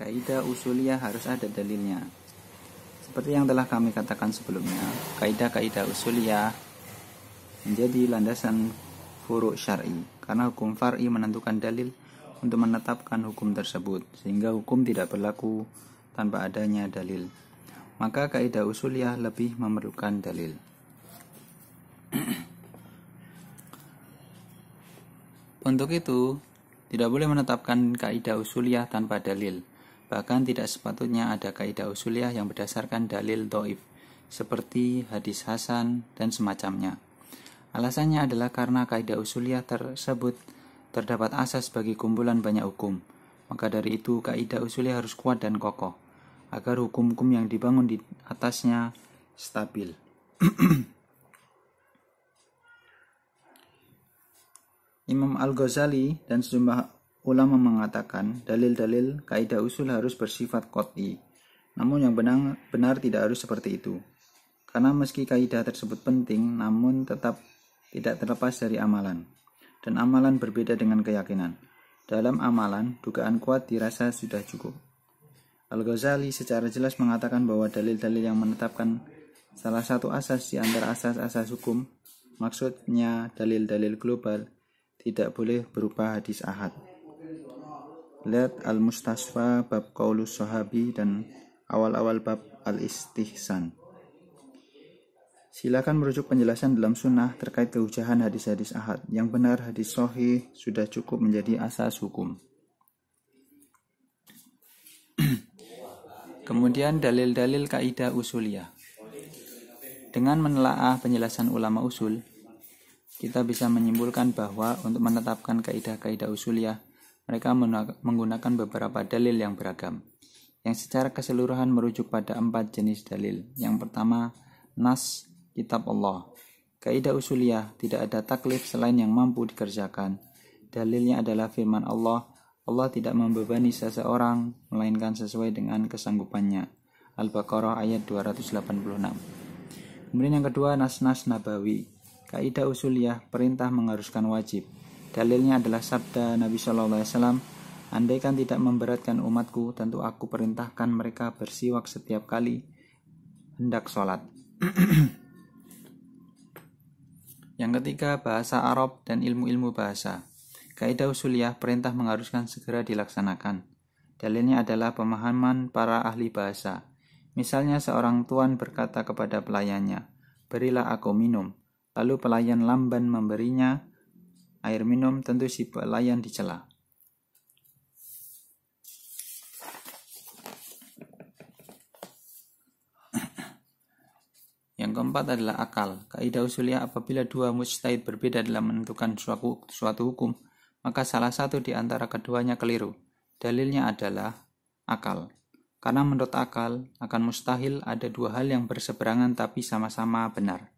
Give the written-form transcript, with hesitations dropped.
Kaidah usuliyah harus ada dalilnya. Seperti yang telah kami katakan sebelumnya, kaidah-kaidah usuliyah menjadi landasan furu' syar'i, karena hukum far'i menentukan dalil untuk menetapkan hukum tersebut, sehingga hukum tidak berlaku tanpa adanya dalil. Maka kaidah usuliyah lebih memerlukan dalil. Untuk itu, tidak boleh menetapkan kaidah usuliyah tanpa dalil. Bahkan tidak sepatutnya ada kaidah usuliyah yang berdasarkan dalil dhaif, seperti hadis hasan dan semacamnya. Alasannya adalah karena kaidah usuliyah tersebut terdapat asas bagi kumpulan banyak hukum. Maka dari itu, kaidah usuliyah harus kuat dan kokoh, agar hukum-hukum yang dibangun di atasnya stabil. Imam Al-Ghazali dan sejumlah ulama mengatakan dalil-dalil kaidah usul harus bersifat qat'i. Namun yang benar tidak harus seperti itu. Karena meski kaidah tersebut penting, namun tetap tidak terlepas dari amalan. Dan amalan berbeda dengan keyakinan. Dalam amalan, dugaan kuat dirasa sudah cukup. Al-Ghazali secara jelas mengatakan bahwa dalil-dalil yang menetapkan salah satu asas di antara asas-asas hukum, maksudnya dalil-dalil global, tidak boleh berupa hadis ahad. Lihat Al-Mustasfa bab Qaulus Sahabi dan awal-awal bab Al-Istihsan. Silakan merujuk penjelasan dalam sunnah terkait kehujahan hadis-hadis ahad. Yang benar hadis sahih sudah cukup menjadi asas hukum. Kemudian dalil-dalil kaidah usuliyah. Dengan menelaah penjelasan ulama usul, kita bisa menyimpulkan bahwa untuk menetapkan kaidah-kaidah usuliyah, mereka menggunakan beberapa dalil yang beragam, yang secara keseluruhan merujuk pada 4 jenis dalil. Yang pertama, nas, kitab Allah. Kaidah usuliyah, tidak ada taklif selain yang mampu dikerjakan. Dalilnya adalah firman Allah, Allah tidak membebani seseorang, melainkan sesuai dengan kesanggupannya. Al-Baqarah ayat 286. Kemudian yang kedua, nas-nas nabawi. Kaidah usuliyah, perintah mengharuskan wajib. Dalilnya adalah sabda Nabi SAW, andaikan tidak memberatkan umatku, tentu aku perintahkan mereka bersiwak setiap kali hendak sholat. Yang ketiga, bahasa Arab dan ilmu-ilmu bahasa. Kaidah usuliyah, perintah mengharuskan segera dilaksanakan. Dalilnya adalah pemahaman para ahli bahasa. Misalnya seorang tuan berkata kepada pelayannya, berilah aku minum. Lalu pelayan lamban memberinya air minum, tentu si pelayan dicela. Yang keempat adalah akal. Kaidah usuliyah, apabila dua mujtahid berbeda dalam menentukan suatu hukum, maka salah satu di antara keduanya keliru. Dalilnya adalah akal. Karena menurut akal akan mustahil ada dua hal yang berseberangan tapi sama-sama benar.